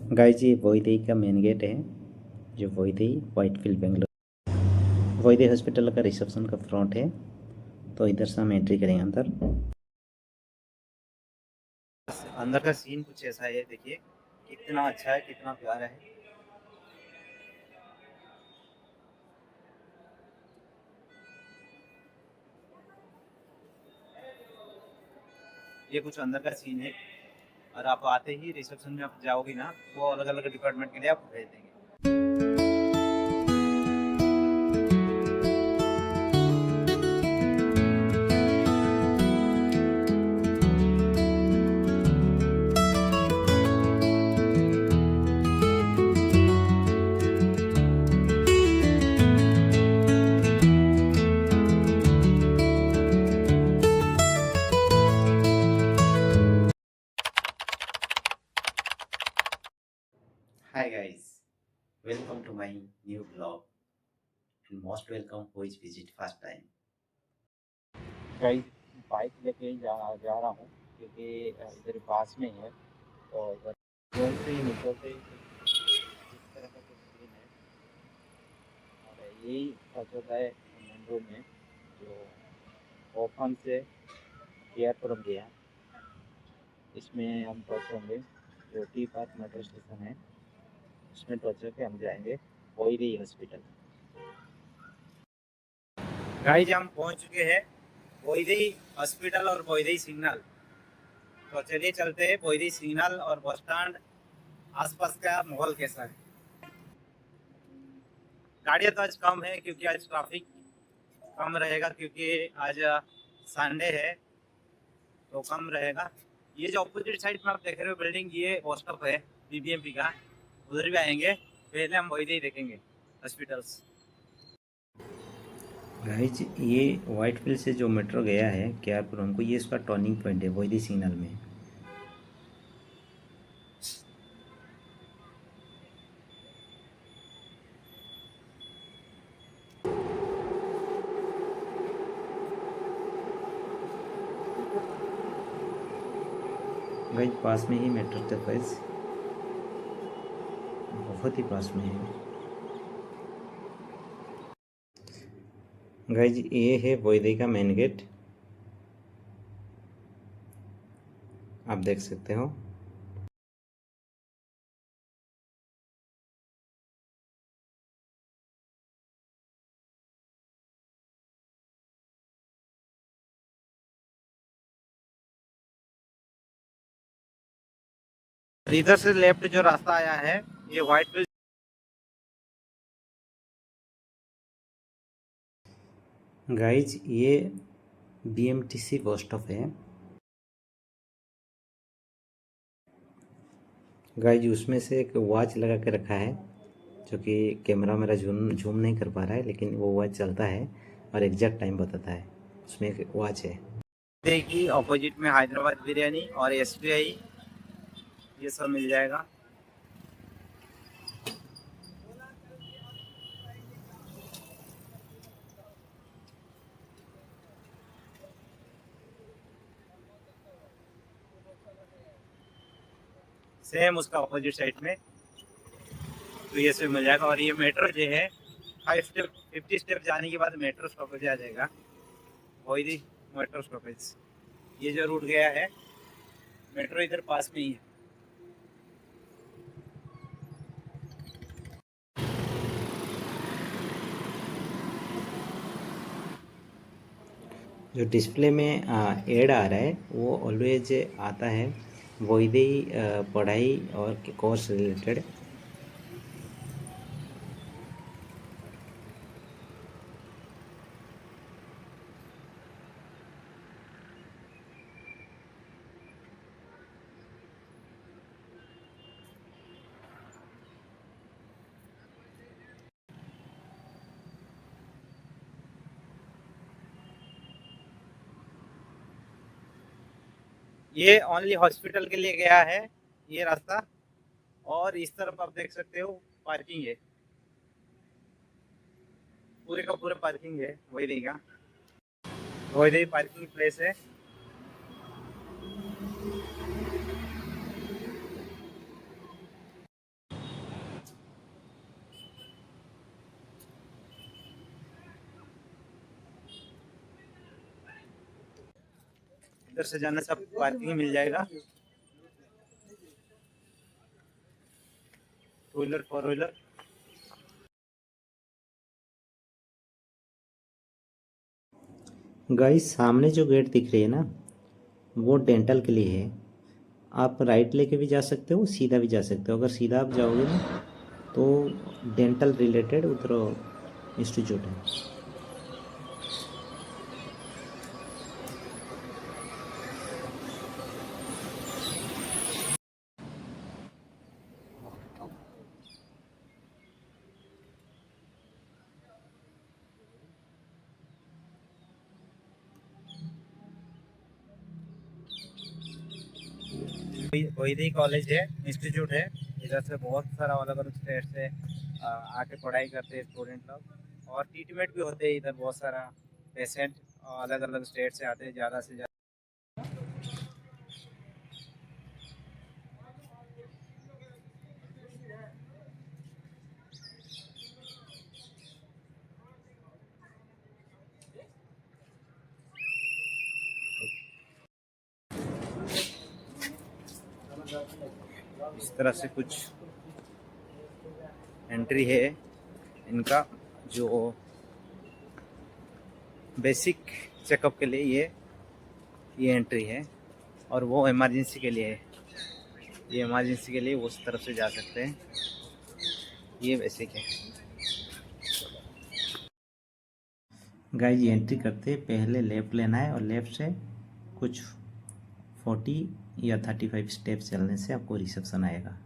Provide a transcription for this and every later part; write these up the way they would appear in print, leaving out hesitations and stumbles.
Guys ये वैदेही का main gate है, जो वैदेही व्हाइटफील्ड बेंगलोर। वैदेही हॉस्पिटल का रिसेप्शन का फ्रंट है। तो इधर से हम एंट्री करेंगे अंदर। अंदर का सीन कुछ ऐसा है, देखिए कितना अच्छा है, कितना प्यारा है। ये कुछ अंदर का सीन है। और आप आते ही रिसेप्शन में आप जाओगे ना, वो अलग अलग डिपार्टमेंट के लिए आपको भेज देंगे। Hi guys, welcome to my new vlog and most welcome who is visit first time. Guys bike लेके जा रहा हूँ क्योंकि इधर पास में ही है। तो इधर रोड से ही निकलते ही इस तरह का कुछ सीन है। और यही होता है मेन रोड में, जो ओपन से एयरपोर्ट गया, इसमें हम टच होंगे। जो टी पार्क मेट्रो स्टेशन है, उसमें टच होके हम जाएंगे वैदेही हॉस्पिटल। गाइस हम पहुंच चुके हैं वैदेही हॉस्पिटल और वैदेही सिग्नल। तो चलिए चलते हैं वैदेही सिग्नल और बस स्टैंड, आसपास का माहौल कैसा है। गाड़ियाँ तो आज कम है क्योंकि आज ट्रैफिक कम रहेगा, क्योंकि आज संडे है तो कम रहेगा। ये जो अपोजिट साइड में आप देख रहे हो बिल्डिंग, ये बस स्टॉप है बीबीएमपी का। उधर भी आएंगे, पहले हम वैदेही देखेंगे हॉस्पिटल्स। गाइज ये व्हाइटफील्ड से जो मेट्रो गया है केआरपुरम को, ये इसका टर्निंग पॉइंट है वैदेही सिग्नल में। गाइज पास में ही मेट्रो स्टेशन, बहुत ही पास में है। गाइज ये है वैदेही का मेन गेट, आप देख सकते हो। इधर से लेफ्ट जो रास्ता आया है, ये व्हाइटफील्ड। गाइज ये बीएमटीसी बस स्टॉप है। गाइज उसमें से एक वॉच लगा के रखा है, जो कि कैमरा मेरा झूम नहीं कर पा रहा है, लेकिन वो वॉच चलता है और एग्जैक्ट टाइम बताता है। उसमें एक वॉच है। देखिए ऑपोजिट में हैदराबाद बिरयानी और एसबीआई, ये सब मिल जाएगा। सेम उसका ऑपोजिट साइड में, तो ये सब मिल जाएगा। और ये मेट्रो जो है 50 स्टेप जाने के बाद मेट्रो स्टॉपेज आ जाएगा, वैदेही मेट्रो स्टॉपेज। ये जो रूट गया है, मेट्रो इधर पास में ही है। जो डिस्प्ले में ऐड आ रहा है वो ऑलवेज आता है वैदेही पढ़ाई और कोर्स रिलेटेड। ये ओनली हॉस्पिटल के लिए गया है ये रास्ता। और इस तरफ आप देख सकते हो पार्किंग है, पूरे का पूरा पार्किंग है वैदेही का। वैदेही पार्किंग प्लेस है। इधर से जाने से आपको पार्किंग मिल जाएगा, two wheeler four wheeler. Guys सामने जो गेट दिख रही है ना, वो डेंटल के लिए है। आप राइट लेके भी जा सकते हो, सीधा भी जा सकते हो। अगर सीधा आप जाओगे ना तो डेंटल रिलेटेड उधर इंस्टीट्यूट है। वैदिक कॉलेज है, इंस्टीट्यूट है। इधर से बहुत सारा अलग अलग स्टेट से आके पढ़ाई करते हैं स्टूडेंट लोग, और ट्रीटमेंट भी होते हैं इधर। बहुत सारा पेशेंट अलग अलग स्टेट से आते हैं, ज़्यादा से ज़्यादा। इस तरह से कुछ एंट्री है इनका, जो बेसिक चेकअप के लिए ये एंट्री है, और वो इमरजेंसी के लिए है। ये इमरजेंसी के लिए उस तरफ से जा सकते हैं, ये बेसिक है। गाइस ये एंट्री करते पहले लेफ़्ट लेना है, और लेफ़्ट से कुछ 40 या 35 स्टेप चलने से आपको रिसेप्शन आएगा।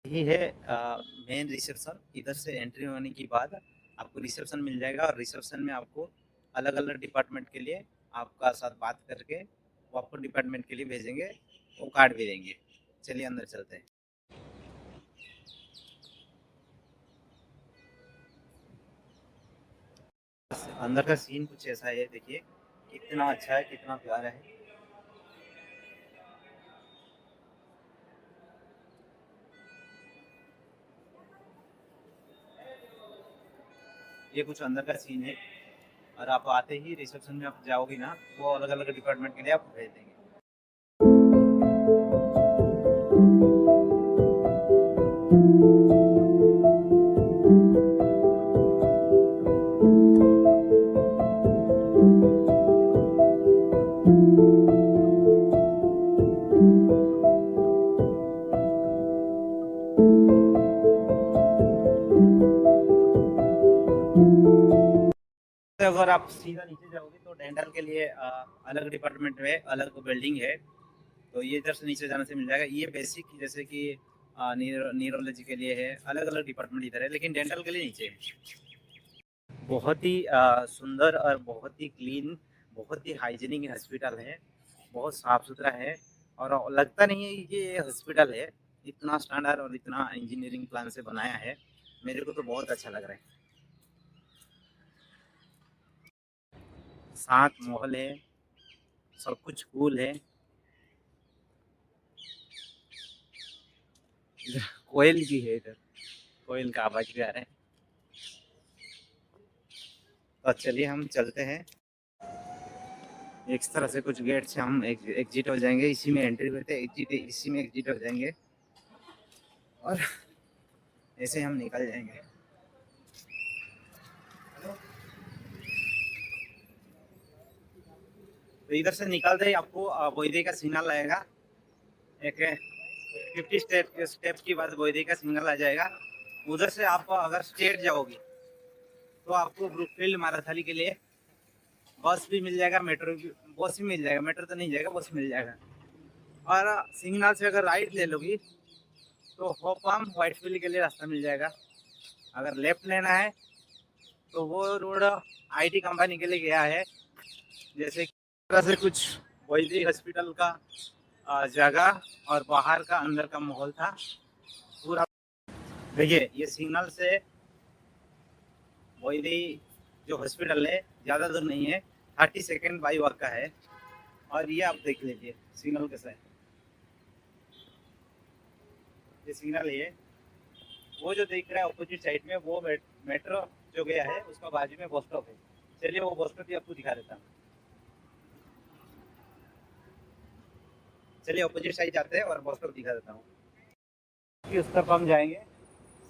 यही है मेन रिसेप्शन। इधर से एंट्री होने के बाद आपको रिसेप्शन मिल जाएगा, और रिसेप्शन में आपको अलग अलग डिपार्टमेंट के लिए आपका साथ बात करके वो आपको डिपार्टमेंट के लिए भेजेंगे, वो कार्ड भी देंगे। चलिए अंदर चलते हैं। अंदर का सीन कुछ ऐसा है, देखिए कितना अच्छा है, कितना प्यारा है। ये कुछ अंदर का सीन है, और आप आते ही रिसेप्शन में आप जाओगे ना, वो अलग अलग डिपार्टमेंट के लिए आपको भेज देंगे। अगर आप सीधा नीचे जाओगे तो डेंटल के लिए अलग डिपार्टमेंट में अलग बिल्डिंग है, तो ये इधर से नीचे जाने से मिल जाएगा। ये बेसिक जैसे कि न्यूरोलॉजी के लिए है, अलग अलग डिपार्टमेंट इधर है, लेकिन डेंटल के लिए नीचे है। बहुत ही सुंदर और बहुत ही क्लीन, बहुत ही हाइजीनिक हॉस्पिटल है, बहुत साफ सुथरा है, और लगता नहीं है कि ये हॉस्पिटल है। इतना स्टैंडर्ड और इतना इंजीनियरिंग प्लान से बनाया है, मेरे को तो बहुत अच्छा लग रहा है। साथ माहौल है, सब कुछ कूल है। कोयल भी है इधर, कोयल का आवाज भी आ रहा है। तो चलिए हम चलते हैं। इस तरह से कुछ गेट से हम एग्जिट हो जाएंगे, इसी में एंट्री करते हैं, एग्जिट इसी में एग्जिट हो जाएंगे, और ऐसे हम निकल जाएंगे। तो इधर से निकलते ही आपको बोईदे का सिग्नल आएगा। एक 50 स्टेप की बाद बोईदे का सिग्नल आ जाएगा। उधर से आप अगर स्ट्रेट जाओगी तो आपको ब्रुकफील्ड माराथली के लिए बस भी मिल जाएगा, मेट्रो भी, बस भी मिल जाएगा, मेट्रो तो नहीं जाएगा, बस मिल जाएगा। और सिग्नल से अगर राइट ले लोगी तो होपम व्हाइटफील्ड के लिए रास्ता मिल जाएगा। अगर लेफ्ट लेना है तो वो रोड आईटी कंपनी के लिए गया है। जैसे तरह से कुछ वैदिक हॉस्पिटल का जगह और बाहर का अंदर का माहौल था पूरा। देखिए ये सिग्नल से वैदिक जो हॉस्पिटल है ज़्यादा दूर नहीं है, 30 सेकेंड बाई वॉक का है। और ये आप देख लीजिए सिग्नल कैसा है। ये सिग्नल है, वो जो दिख रहा है ऑपोजिट साइड में वो मेट्रो जो गया है उसका बाजू में बस स्टॉप है। चलिए वो बस स्टॉप भी आपको दिखा देता हूँ। चलिए ऑपोजिट साइड जाते हैं और बस स्टॉप दिखा देता हूँ। उस तरफ हम जाएंगे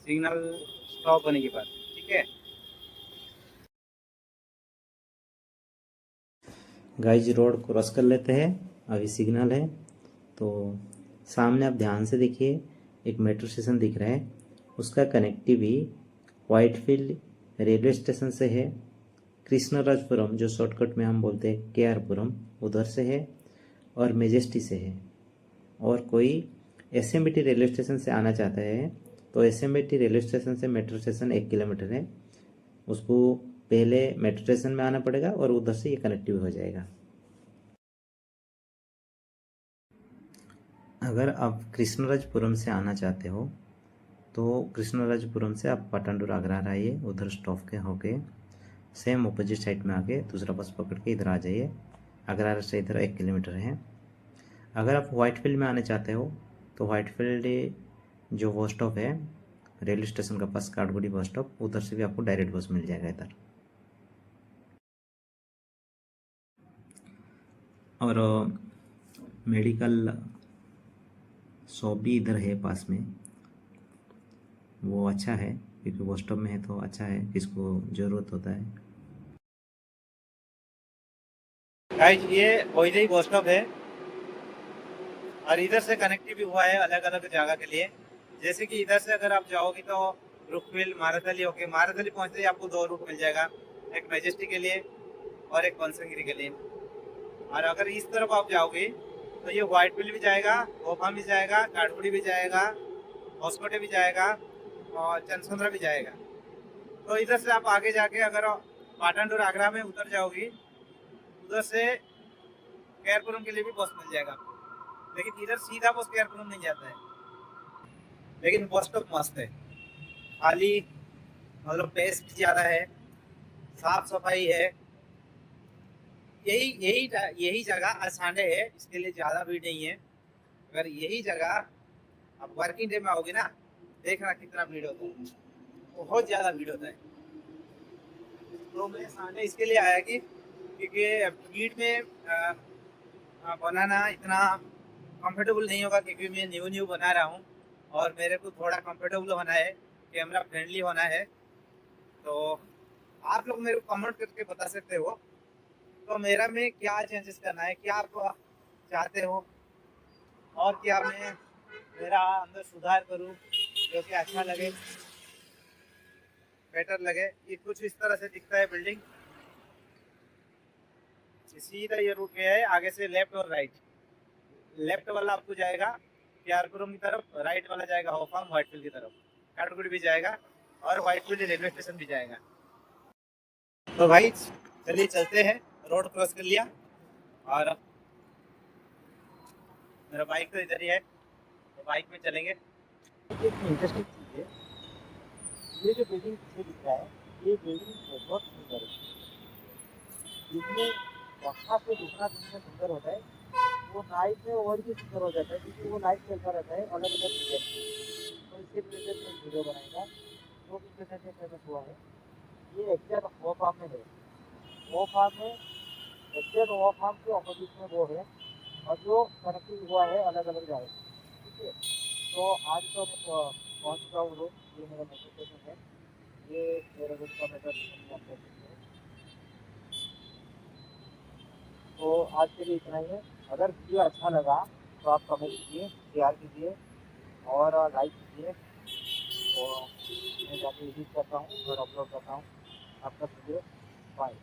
सिग्नल स्टॉप होने के बाद, ठीक है गाइज। रोड क्रॉस कर लेते हैं, अभी सिग्नल है तो सामने आप ध्यान से देखिए एक मेट्रो स्टेशन दिख रहा है। उसका कनेक्टिव ही व्हाइटफील्ड रेलवे स्टेशन से है, कृष्णराजपुरम जो शॉर्टकट में हम बोलते हैं केआरपुरम उधर से है, और मेजेस्टी से है। और कोई एसएमबीटी रेलवे स्टेशन से आना चाहता है तो एसएमबीटी रेलवे स्टेशन से मेट्रो स्टेशन 1 किलोमीटर है, उसको पहले मेट्रो स्टेशन में आना पड़ेगा और उधर से ये कनेक्टिव हो जाएगा। अगर आप कृष्णराजपुरम से आना चाहते हो तो कृष्णराजपुरम से आप पटानडूर आगरा आइए, उधर स्टॉप के होके सेम अपोजिट साइड में आके दूसरा बस पकड़ के इधर आ जाइए। आगरा से इधर 1 किलोमीटर है। अगर आप व्हाइटफील्ड में आने चाहते हो तो व्हाइटफील्ड जो बस स्टॉप है रेलवे स्टेशन का पास काठगोड़ी बस स्टॉप, उधर से भी आपको डायरेक्ट बस मिल जाएगा इधर। और मेडिकल शॉप भी इधर है पास में, वो अच्छा है क्योंकि बस स्टॉप में है तो अच्छा है, किसको ज़रूरत होता है। गाइस ये वही बस स्टॉप है और इधर से कनेक्टिव भी हुआ है अलग अलग जगह के लिए। जैसे कि इधर से अगर आप जाओगे तो रुकविल माराथली होके माराथली पहुंचते ही आपको 2 रूट मिल जाएगा, एक मैजेस्टिक के लिए और एक बनसंगिरी के लिए। और अगर इस तरफ आप जाओगे तो ये व्हाइटफील्ड भी जाएगा, भोपाल भी जाएगा, काठगुड़ी भी जाएगा, होसकोटे भी जाएगा और चंदसुंदरा भी जाएगा। तो इधर से आप आगे जाके अगर पाटनडूर आगरा में उतर जाओगी उधर से केयरपुरम के लिए भी बस मिल जाएगा आपको। लेकिन इधर सीधा बस केयरपुरम नहीं जाता है, लेकिन बस स्टॉप मस्त है, खाली मतलब पेस भी ज़्यादा है, साफ सफाई है। यही यही यही जगह आसाने है, इसके लिए ज़्यादा भीड़ नहीं है। अगर यही जगह आप वर्किंग डे में आओगे ना, देखना कितना भीड़ होता है, बहुत ज़्यादा भीड़ होता है। तो मैं सामने इसके लिए आया कि क्योंकि भीड़ में बनाना इतना कंफर्टेबल नहीं होगा, क्योंकि मैं न्यू न्यू बना रहा हूँ और मेरे को थोड़ा कंफर्टेबल होना है, कैमरा फ्रेंडली होना है। तो आप लोग मेरे को कमेंट करके बता सकते हो तो मेरा में क्या चेंजेस करना है, क्या आप चाहते हो और क्या मैं मेरा अंदर सुधार करूँ जो कि अच्छा लगे, बेटर लगे। ये कुछ इस तरह से दिखता है बिल्डिंग। सीधा ये रूट गया है, आगे से लेफ्ट और राइट। लेफ्ट वाला आपको जाएगा केआरपुरम की तरफ, राइट वाला जाएगा होफाम व्हाइटफील्ड की तरफ, काठगुड़ी भी जाएगा और व्हाइटफील्ड रेलवे स्टेशन भी जाएगा। तो भाई चलिए चलते हैं, रोड क्रॉस कर लिया और मेरा बाइक तो इधर ही है तो बाइक में चलेंगे। एक इंटरेस्टिंग चीज़ है, ये जो बिल्डिंग पीछे दिख रहा है ये बिल्डिंग बहुत सुंदर है। इसमें वहाँ से दूसरा जितना सुंदर होता है वो नाइट में और भी सुंदर हो जाता है, क्योंकि वो लाइट चलता रहता है अलग अलग डिजाइन। तो इसके रिलेटेड में वीडियो बनाएगा जो भी इंटरनेट में फेमस हुआ है। ये एग्जैक्ट वो फार्म में है, वो फार्म में एग्जैक्ट वो फार्म के ऑपोजिट में वो है और जो कनेक्टिंग हुआ है अलग अलग जगह। ठीक है, तो आज तो मैं पहुँच चुका हूँ लोग, ये मेरा मेट्रो स्टेशन है, ये मेरे रूम का मेट्रो स्टेशन है। तो आज के लिए इतना ही है। अगर वीडियो अच्छा लगा तो आप कमेंट कीजिए, शेयर कीजिए और लाइक कीजिए। तो मैं जाके एडिट करता हूँ और अपलोड करता हूँ आपका वीडियो। बाय।